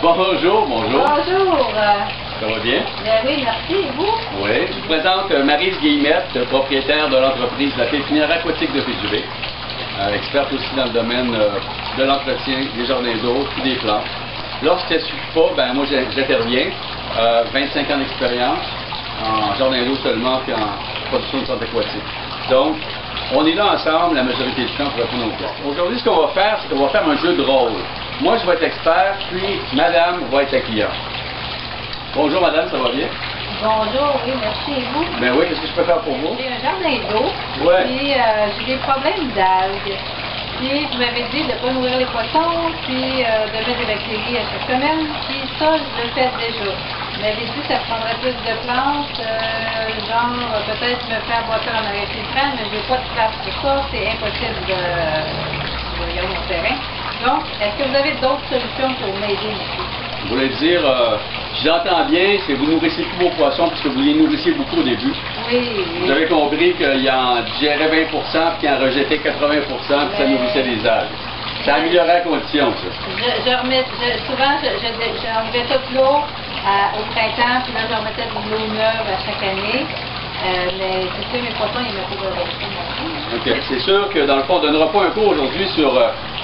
Bonjour, bonjour. Bonjour. Ça va bien? Oui, merci. Et vous? Oui. Je vous présente Maryse Guillemette, propriétaire de l'entreprise La Pépinière Aquatique de Péjubé, experte aussi dans le domaine de l'entretien des jardins d'eau et des plantes. Lorsque ça ne suffit pas, ben moi j'interviens. 25 ans d'expérience en jardin d'eau seulement puis en production de plantes aquatiques. Donc, on est là ensemble la majorité du temps pour répondre aux questions. Aujourd'hui, ce qu'on va faire, c'est qu'on va faire un jeu de rôle. Moi, je vais être expert, puis madame va être la cliente. Bonjour madame, ça va bien? Bonjour, oui, merci. Et vous? Ben oui, qu'est-ce que je peux faire pour vous? J'ai un jardin d'eau. Ouais. Puis j'ai des problèmes d'algues. Puis vous m'avez dit de ne pas nourrir les poissons, puis de mettre des bactéries à chaque semaine. Puis ça, je le fais déjà. Vous m'avez dit que ça prendrait plus de plantes, genre peut-être me faire boiter en marais-filtrant, mais j'ai pas de place pour ça, c'est impossible de regarder mon terrain. Donc, est-ce que vous avez d'autres solutions pour m'aider ici? Vous voulez dire, si j'entends bien, c'est que vous nourrissez tous vos poissons puisque vous les nourrissiez beaucoup au début. Oui. Vous avez compris qu'il en digérait 20 puis qu'il en rejetait 80 puis ça nourrissait les algues. Ça améliorait la condition, ça. Souvent, j'enlevais toute l'eau au printemps, puis là, je remettais de l'eau neuve à chaque année. Mais c'est sûr, mes poissons, ils me trouvent OK. C'est sûr que, dans le fond, on ne donnera pas un cours aujourd'hui sur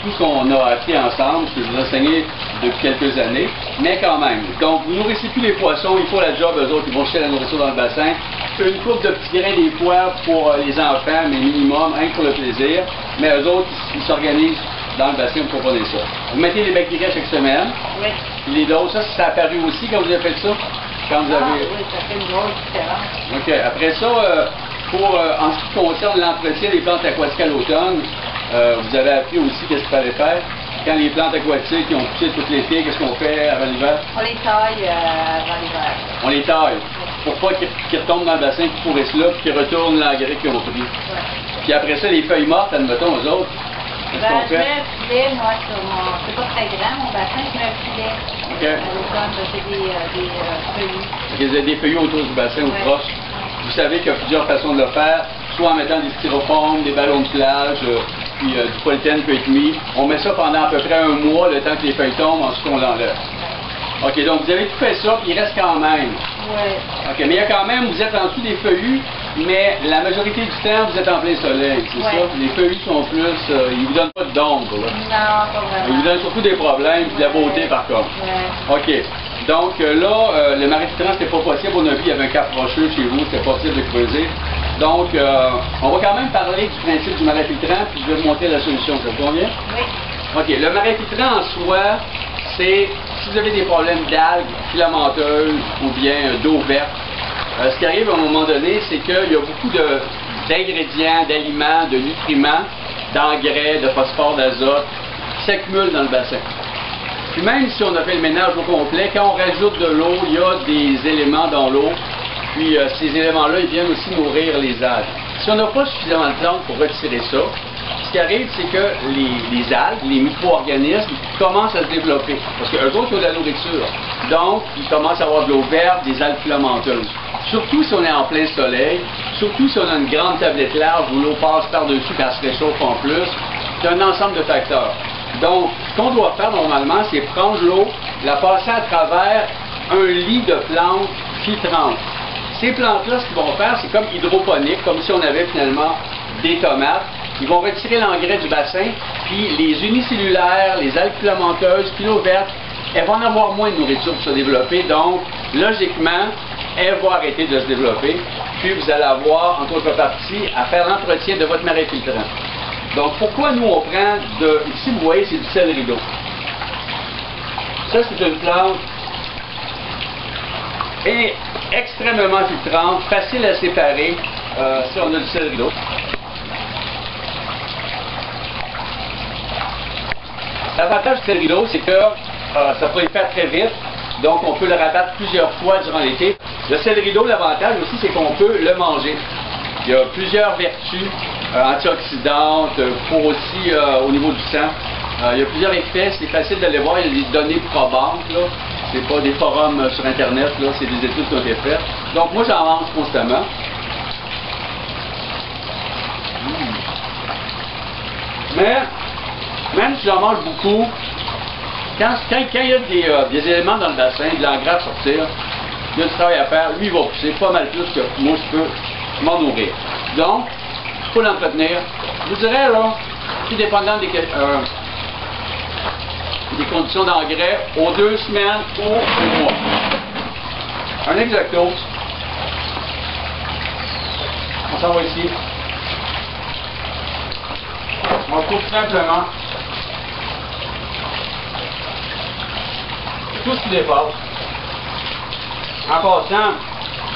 tout ce qu'on a appris ensemble, ce que je vous ai enseigné depuis quelques années, mais quand même. Donc, vous nourrissez tous les poissons, il faut la job, eux autres, ils vont chercher la nourriture dans le bassin. Une coupe de petits grains des pois pour les enfants, mais minimum, rien que pour le plaisir. Mais eux autres, ils s'organisent dans le bassin pour proposer ça. Vous mettez les bactéries chaque semaine. Oui. Puis les doses, ça a apparu aussi quand vous avez fait ça? Quand vous avez... oui, ça fait une grosse différence. OK. Après ça, en ce qui concerne l'entretien des plantes aquatiques à l'automne, vous avez appris aussi qu'est-ce qu'il fallait faire. Quand les plantes aquatiques ont poussé tout l'été, qu'est-ce qu'on fait avant l'hiver? On les taille avant l'hiver. On les taille. Pour pas qu'ils retombent dans le bassin, qu'ils pourrissent là, puis qu'ils retournent l'engrais qu'ils ont pris. Ouais. Puis après ça, les feuilles mortes, admettons, aux autres, qu'est-ce qu'on Je fait? mets un filet, moi, sur mon... C'est pas très grand, mon bassin, je mets un filet. OK. À l'automne, je fais des feuilles. OK, vous avez des feuilles autour du bassin ou proche. Vous savez qu'il y a plusieurs façons de le faire, soit en mettant des styrofoams, des ballons de plage, puis du polyéthène peut être mis. On met ça pendant à peu près un mois, le temps que les feuilles tombent, ensuite on l'enlève. OK, donc vous avez tout fait ça, puis il reste quand même. Oui. OK, mais il y a quand même, vous êtes en dessous des feuillus, mais la majorité du temps, vous êtes en plein soleil, c'est ça? Les feuillus sont plus, ils vous donnent pas d'ombre, là. Non, pas vraiment. Ils vous donnent surtout des problèmes, puis de la beauté par contre. Ouais. OK. Donc là, le marais filtrant, c'était pas possible. On a vu, il y avait un cap rocheux chez vous, c'était pas possible de creuser. Donc, on va quand même parler du principe du marais filtrant, puis je vais vous montrer la solution. Ça vous convient? Oui. OK. Le marais filtrant en soi, c'est si vous avez des problèmes d'algues filamenteuses ou bien d'eau verte, ce qui arrive à un moment donné, c'est qu'il y a beaucoup d'ingrédients, d'aliments, de nutriments, d'engrais, de phosphore, d'azote qui s'accumulent dans le bassin. Puis même si on a fait le ménage au complet, quand on rajoute de l'eau, il y a des éléments dans l'eau. Puis ces éléments-là, ils viennent aussi nourrir les algues. Si on n'a pas suffisamment de plantes pour retirer ça, ce qui arrive, c'est que les algues, les micro-organismes, commencent à se développer. Parce qu'eux autres, ils ont de la nourriture. Donc, ils commencent à avoir de l'eau verte, des algues filamenteuses. Surtout si on est en plein soleil, surtout si on a une grande tablette large où l'eau passe par-dessus et elle se réchauffe en plus. C'est un ensemble de facteurs. Donc, ce qu'on doit faire normalement, c'est prendre l'eau, la passer à travers un lit de plantes filtrantes. Ces plantes-là, ce qu'ils vont faire, c'est comme hydroponique, comme si on avait finalement des tomates. Ils vont retirer l'engrais du bassin, puis les unicellulaires, les algues filamenteuses, puis l'eau verte, elles vont en avoir moins de nourriture pour se développer. Donc, logiquement, elles vont arrêter de se développer. Puis, vous allez avoir, en contrepartie, à faire l'entretien de votre marais filtrant. Donc, pourquoi nous, on prend ici, vous voyez, c'est du céleri d'eau. Ça, c'est une plante extrêmement filtrante, facile à séparer si on a du céleri d'eau. L'avantage du céleri d'eau, c'est que ça peut le faire très vite. Donc, on peut le rabattre plusieurs fois durant l'été. Le céleri d'eau, l'avantage aussi, c'est qu'on peut le manger. Il y a plusieurs vertus antioxydantes, pour aussi au niveau du sang. Il y a plusieurs effets, c'est facile de les voir, il y a des données probantes, là. C'est pas des forums sur Internet, là, c'est des études qui ont été faites. Donc moi j'en mange constamment. Mais même si j'en mange beaucoup, quand il y a des éléments dans le bassin, de l'engrais à sortir, il y a du travail à faire, lui il va pousser pas mal plus que moi je peux m'en nourrir. Donc, il faut l'entretenir. Je vous dirais là, tout dépendant des conditions d'engrais, aux 2 semaines ou au mois. Un exacto. On s'en va ici. On coupe simplement tout ce qui dépasse. En passant,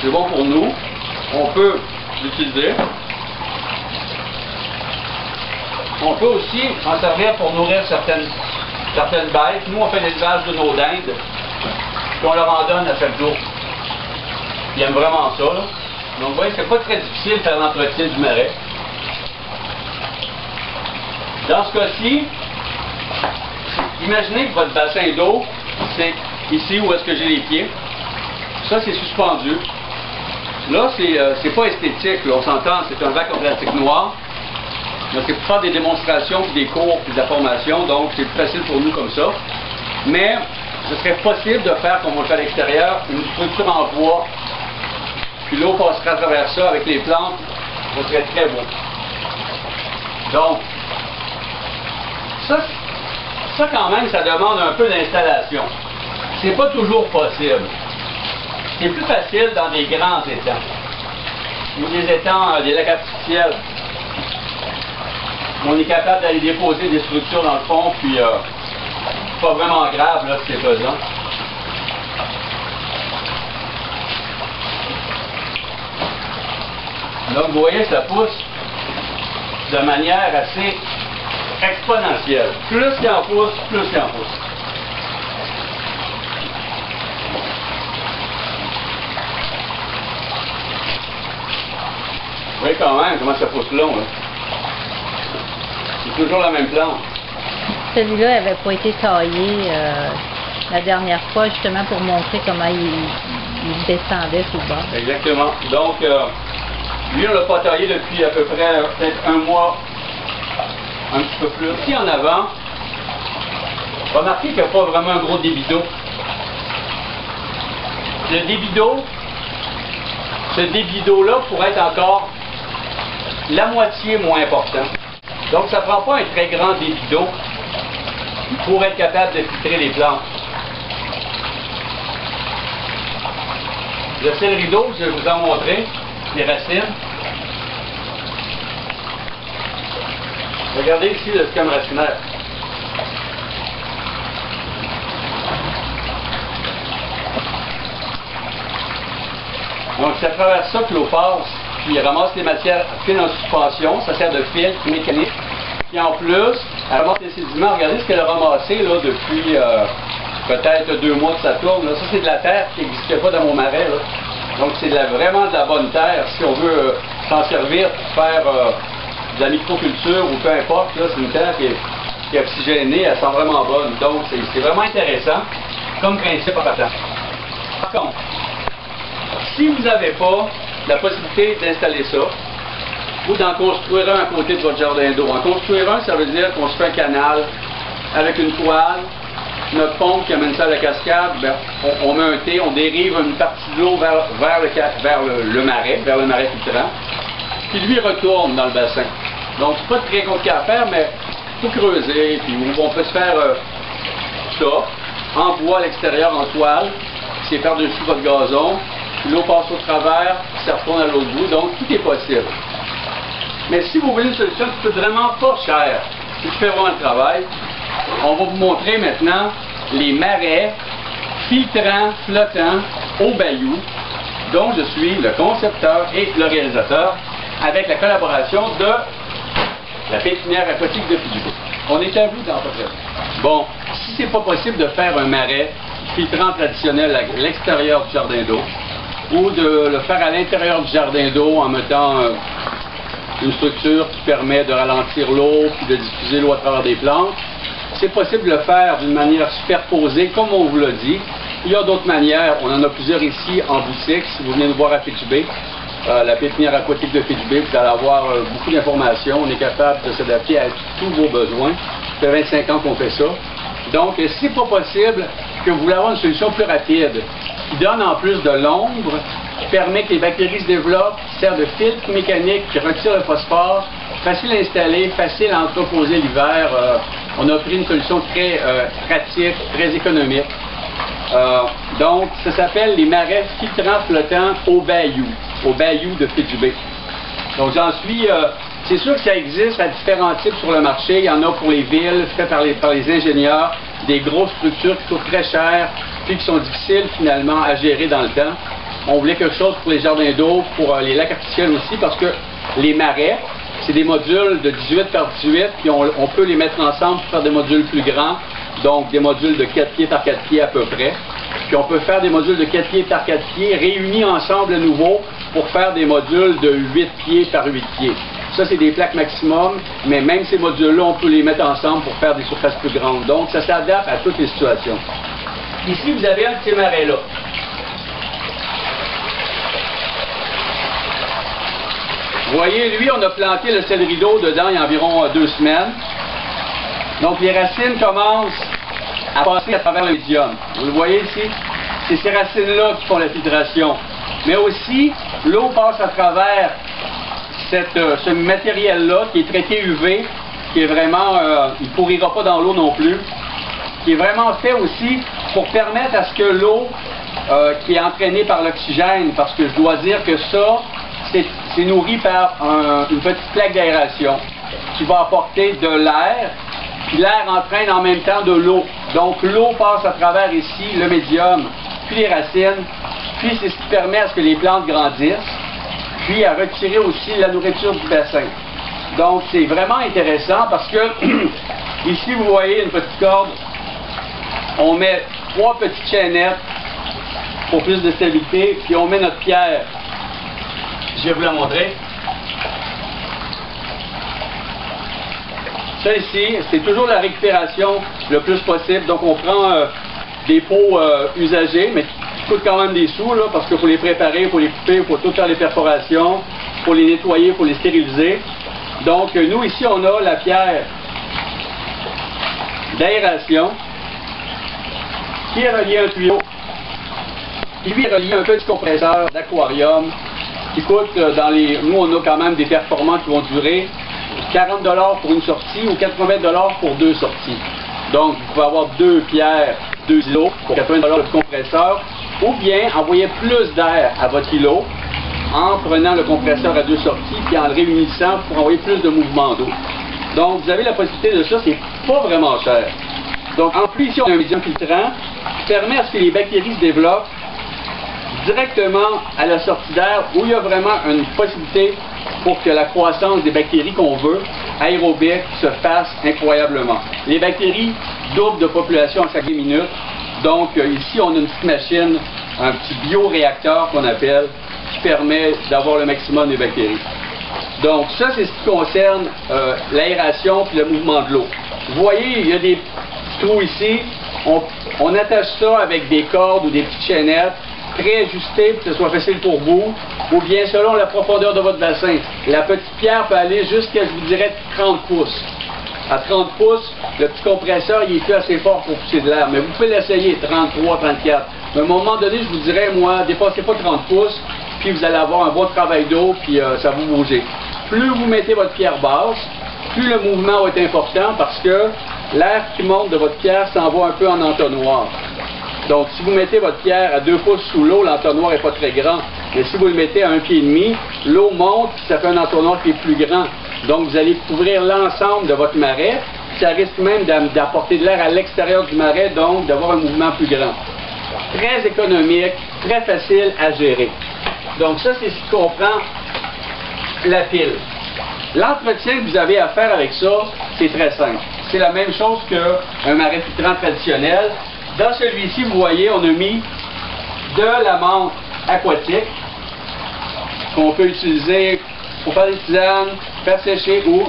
c'est bon pour nous. On peut l'utiliser. On peut aussi en servir pour nourrir certaines bêtes. Nous, on fait l'élevage de nos dindes, puis on leur en donne à chaque jour. Ils aiment vraiment ça, là. Donc, vous voyez, c'est pas très difficile de faire l'entretien du marais. Dans ce cas-ci, imaginez que votre bassin d'eau, c'est ici où est-ce que j'ai les pieds. Ça, c'est suspendu. Là, c'est pas esthétique, là. On s'entend, c'est un bac en plastique noir. Donc, c'est pour faire des démonstrations, puis des cours, puis de la formation. Donc, c'est plus facile pour nous comme ça. Mais, ce serait possible de faire, comme on le fait à l'extérieur, une structure en bois. Puis l'eau passera à travers ça avec les plantes. Ça serait très beau. Donc, ça quand même, ça demande un peu d'installation. C'est pas toujours possible. C'est plus facile dans des grands étangs. Ou des étangs, des lacs artificiels. On est capable d'aller déposer des structures dans le fond, puis pas vraiment grave là, ce qui est pesant. Donc vous voyez, ça pousse de manière assez exponentielle. Plus il en pousse, plus il en pousse. Vous voyez quand même comment ça pousse long, là. C'est toujours la même plante. Celui-là n'avait pas été taillé la dernière fois, justement pour montrer comment il descendait sous le bord. Exactement. Donc, lui, on ne l'a pas taillé depuis à peu près peut-être un mois, un petit peu plus. Ici en avant, remarquez qu'il n'y a pas vraiment un gros débit d'eau. Le débit d'eau, ce débit d'eau-là pourrait être encore la moitié moins important. Donc, ça ne prend pas un très grand débit d'eau pour être capable de filtrer les plantes. Le céleri d'eau, je vais vous en montrer, les racines. Regardez ici le schème racinaire. Donc, c'est à travers ça que l'eau passe, puis ramasse les matières fines en suspension, ça sert de filtre mécanique. Puis en plus, elle ramasse les sédiments. Regardez ce qu'elle a ramassé là, depuis peut-être 2 mois que ça tourne. Là. Ça, c'est de la terre qui n'existait pas dans mon marais. Là. Donc, c'est vraiment de la bonne terre. Si on veut s'en servir pour faire de la microculture ou peu importe, c'est une terre qui est oxygénée, elle sent vraiment bonne. Donc, c'est vraiment intéressant comme principe en partant. Par contre, si vous n'avez pas la possibilité d'installer ça, ou d'en construire un à côté de votre jardin d'eau. En construire un, ça veut dire qu'on se fait un canal avec une toile, notre pompe qui amène ça à la cascade, ben, on met un T, on dérive une partie de l'eau vers le marais filtrant, puis lui retourne dans le bassin. Donc c'est pas très compliqué à faire, mais il faut creuser, puis on peut se faire ça, en bois à l'extérieur, en toile, c'est par-dessus votre gazon, puis l'eau passe au travers, puis ça retourne à l'autre bout, donc tout est possible. Mais si vous voulez une solution qui coûte vraiment pas cher, qui fait vraiment le travail, on va vous montrer maintenant les marais filtrants, flottants, au bayou, dont je suis le concepteur et le réalisateur, avec la collaboration de la pépinière aquatique de Fidjibé. On est à vous dans votre rêve. Bon, si c'est pas possible de faire un marais filtrant traditionnel à l'extérieur du jardin d'eau, ou de le faire à l'intérieur du jardin d'eau en mettant une structure qui permet de ralentir l'eau puis de diffuser l'eau à travers des plantes. C'est possible de le faire d'une manière superposée, comme on vous l'a dit. Il y a d'autres manières. On en a plusieurs ici en boutique. Si vous venez nous voir à Fidjibé, la pépinière aquatique de Fidjibé, vous allez avoir beaucoup d'informations. On est capable de s'adapter à tous vos besoins. Ça fait 25 ans qu'on fait ça. Donc, si c'est pas possible, que vous voulez avoir une solution plus rapide, qui donne en plus de l'ombre, qui permet que les bactéries se développent, qui sert de filtre mécanique, qui retire le phosphore, facile à installer, facile à entreposer l'hiver. On a pris une solution très pratique, très économique. Donc, ça s'appelle les marais filtrants flottants au bayou de Fit-du-Bay. Donc, j'en suis... c'est sûr que ça existe à différents types sur le marché. Il y en a pour les villes, fait par les ingénieurs, des grosses structures qui coûtent très cher, puis qui sont difficiles finalement à gérer dans le temps. On voulait quelque chose pour les jardins d'eau, pour les lacs artificiels aussi, parce que les marais, c'est des modules de 18 par 18, puis on peut les mettre ensemble pour faire des modules plus grands, donc des modules de 4 pieds par 4 pieds à peu près. Puis on peut faire des modules de 4 pieds par 4 pieds réunis ensemble à nouveau pour faire des modules de 8 pieds par 8 pieds. Ça, c'est des plaques maximum, mais même ces modules-là, on peut les mettre ensemble pour faire des surfaces plus grandes. Donc, ça s'adapte à toutes les situations. Ici, vous avez un de ces marais-là. Vous voyez, lui, on a planté le céleri d'eau dedans il y a environ 2 semaines. Donc, les racines commencent à passer à travers le médium. Vous le voyez ici? C'est ces racines-là qui font la filtration. Mais aussi, l'eau passe à travers ce matériel-là qui est traité UV, qui est vraiment, il ne pourrira pas dans l'eau non plus, qui est vraiment fait aussi pour permettre à ce que l'eau qui est entraînée par l'oxygène, parce que je dois dire que ça, c'est nourri par une petite plaque d'aération qui va apporter de l'air, puis l'air entraîne en même temps de l'eau. Donc l'eau passe à travers ici le médium, puis les racines, puis c'est ce qui permet à ce que les plantes grandissent, puis à retirer aussi la nourriture du bassin. Donc c'est vraiment intéressant parce que ici vous voyez une petite corde, on met 3 petites chaînettes pour plus de stabilité, puis on met notre pierre. Je vais vous la montrer. Ça ici, c'est toujours la récupération le plus possible. Donc on prend des pots usagés, mais qui coûtent quand même des sous, là, parce qu'il faut les préparer, il faut les couper, il faut tout faire les perforations, il faut les nettoyer, il faut les stériliser. Donc nous ici, on a la pierre d'aération qui est reliée à un tuyau, qui lui est relié à un petit compresseur d'aquarium qui coûte nous on a quand même des performances qui vont durer 40 $ pour une sortie ou 80 $ pour 2 sorties. Donc vous pouvez avoir 2 pierres, 2 îlots pour 80 $ de compresseur, ou bien envoyer plus d'air à votre îlot en prenant le compresseur à 2 sorties puis en le réunissant pour envoyer plus de mouvement d'eau. Donc vous avez la possibilité de ça, c'est pas vraiment cher. Donc en plus ici on a un médium filtrant qui permet à ce que les bactéries se développent directement à la sortie d'air où il y a vraiment une possibilité pour que la croissance des bactéries qu'on veut, aérobique, se fasse incroyablement. Les bactéries doublent de population à chaque 10 minutes. Donc ici on a une petite machine, un petit bioréacteur qu'on appelle, qui permet d'avoir le maximum des bactéries. Donc ça c'est ce qui concerne l'aération et le mouvement de l'eau. Vous voyez, il y a des petits trous ici. On attache ça avec des cordes ou des petites chaînettes préajustées pour que ce soit facile pour vous, ou bien selon la profondeur de votre bassin. La petite pierre peut aller jusqu'à, je vous dirais, 30 pouces. À 30 pouces, le petit compresseur, il est fait assez fort pour pousser de l'air, mais vous pouvez l'essayer, 33, 34. Mais à un moment donné, je vous dirais, moi, dépassez pas 30 pouces, puis vous allez avoir un bon travail d'eau, puis ça va bouger. Plus vous mettez votre pierre basse, plus le mouvement va être important, parce que l'air qui monte de votre pierre s'en va un peu en entonnoir. Donc, si vous mettez votre pierre à 2 pouces sous l'eau, l'entonnoir n'est pas très grand. Mais si vous le mettez à 1,5 pied, l'eau monte, ça fait un entonnoir qui est plus grand. Donc, vous allez couvrir l'ensemble de votre marais. Ça risque même d'apporter de l'air à l'extérieur du marais, donc d'avoir un mouvement plus grand. Très économique, très facile à gérer. Donc, ça, c'est ce qui comprend la pile. L'entretien que vous avez à faire avec ça, c'est très simple. C'est la même chose qu'un marais filtrant traditionnel. Dans celui-ci, vous voyez, on a mis de la menthe aquatique qu'on peut utiliser pour faire des tisanes, faire sécher ou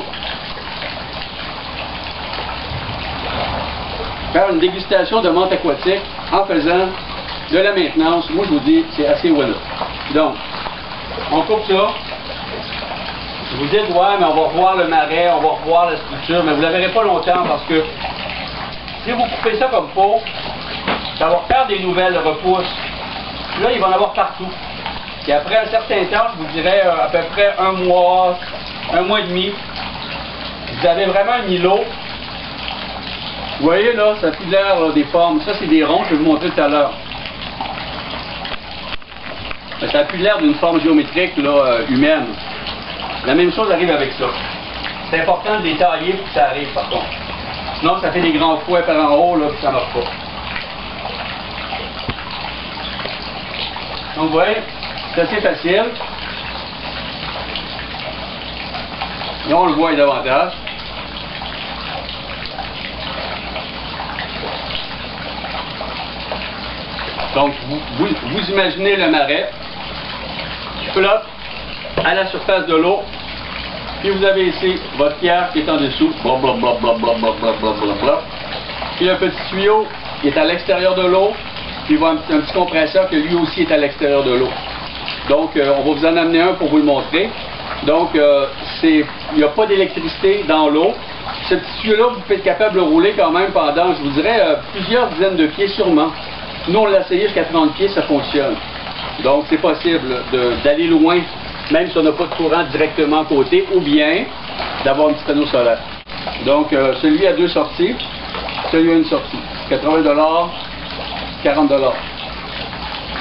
faire une dégustation de menthe aquatique en faisant de la maintenance. Moi, je vous dis, c'est assez voilà. Donc, on coupe ça. Je vous dis, ouais, mais on va revoir le marais, on va revoir la structure, mais vous ne la verrez pas longtemps parce que Si vous coupez ça comme faut, ça va faire des nouvelles repousses. Là, il va en avoir partout. Et après un certain temps, je vous dirais à peu près un mois et demi, vous avez vraiment un îlot. Vous voyez là, ça a plus l'air des formes. Ça, c'est des ronds, je vais vous montrer tout à l'heure. Ça a plus l'air d'une forme géométrique là, humaine. La même chose arrive avec ça. C'est important de les tailler pour que ça arrive par contre. Sinon, ça fait des grands fouets par en haut, là, puis ça ne marche pas. Donc, vous voyez, c'est assez facile. Et on le voit davantage. Donc, vous imaginez le marais qui flotte à la surface de l'eau. Puis vous avez ici votre pierre qui est en dessous. Puis un petit tuyau qui est à l'extérieur de l'eau. Puis il va un petit compresseur qui lui aussi est à l'extérieur de l'eau. Donc, on va vous en amener un pour vous le montrer. Donc, il n'y a pas d'électricité dans l'eau. Ce petit tuyau-là, vous pouvez être capable de le rouler quand même pendant, je vous dirais, plusieurs dizaines de pieds sûrement. Nous, on l'a essayé jusqu'à 30 pieds, ça fonctionne. Donc, c'est possible d'aller loin, même si on n'a pas de courant directement à côté, ou bien d'avoir un petit panneau solaire. Donc, celui a 2 sorties, celui a une sortie. 80 $, 40 $.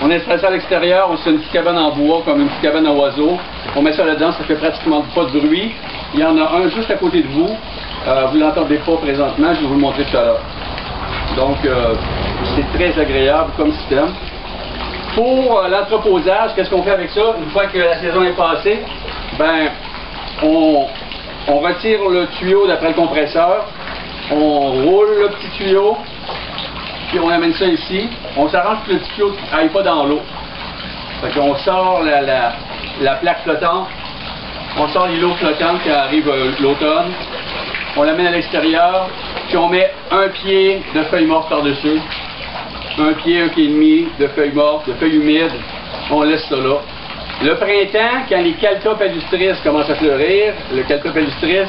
On installe ça à l'extérieur, on fait une petite cabane en bois, comme une petite cabane à oiseaux. On met ça là-dedans, ça fait pratiquement pas de bruit. Il y en a un juste à côté de vous. Vous ne l'entendez pas présentement, je vais vous le montrer tout à l'heure. Donc, c'est très agréable comme système. Pour l'entreposage, qu'est-ce qu'on fait avec ça? Une fois que la saison est passée, ben, on retire le tuyau d'après le compresseur, on roule le petit tuyau, puis on amène ça ici. On s'arrange que le petit tuyau n'aille pas dans l'eau. Fait qu'on sort la plaque flottante, on sort l'îlot flottant qui arrive l'automne, on l'amène à l'extérieur, puis on met un pied de feuilles mortes par-dessus. Un pied et demi de feuilles mortes, de feuilles humides, on laisse ça là. Le printemps, quand les Caltha palustris commencent à fleurir, le Caltha palustris,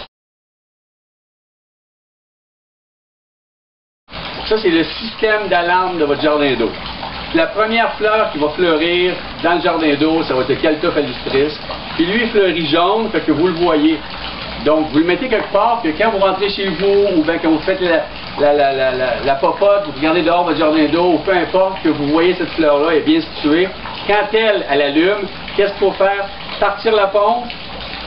ça c'est le système d'alarme de votre jardin d'eau. La première fleur qui va fleurir dans le jardin d'eau, ça va être le Caltha palustris. Puis lui, il fleurit jaune, fait que vous le voyez. Donc, vous le mettez quelque part, que quand vous rentrez chez vous, ou bien quand vous faites la popote, vous regardez dehors votre jardin d'eau, ou peu importe, que vous voyez cette fleur-là, elle est bien située. Quand elle allume, qu'est-ce qu'il faut faire? Partir la pompe,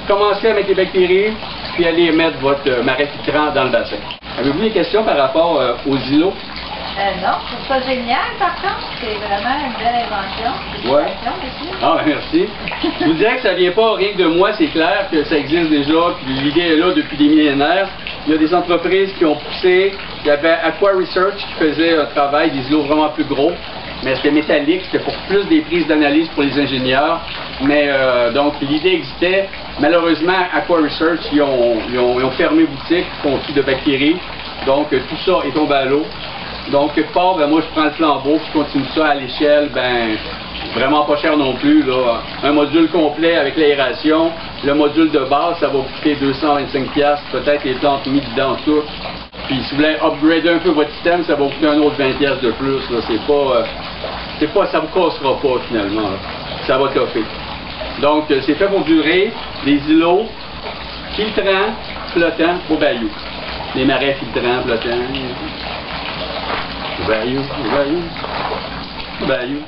commencer à mettre les bactéries, puis aller mettre votre marais filtrant dans le bassin. Avez-vous des questions par rapport aux îlots? Non, je trouve ça génial par contre. C'est vraiment une belle invention. Ouais. Ah, merci. Je vous dirais que ça vient pas rien que de moi, c'est clair que ça existe déjà, puis l'idée est là depuis des millénaires. Il y a des entreprises qui ont poussé. Il y avait Aqua Research qui faisait un travail des îlots vraiment plus gros, mais c'était métallique, c'était pour plus des prises d'analyse pour les ingénieurs. Mais donc l'idée existait. Malheureusement, Aqua Research, ils ont fermé boutique, ils font plus de bactéries. Donc tout ça est tombé à l'eau. Donc, quelque part, ben, moi, je prends le flambeau, puis je continue ça à l'échelle, ben, vraiment pas cher non plus, là. Un module complet avec l'aération. Le module de base, ça va coûter 225$, peut-être les plantes mises dedans tout. Puis, si vous voulez upgrader un peu votre système, ça va vous coûter un autre 20$ de plus, là. C'est pas, ça vous cassera pas, finalement, là. Ça va toffer. Donc, c'est fait pour durer. Des îlots filtrants, flottants au bayou. Les marais filtrants, flottants. Bayou, bayou, bayou.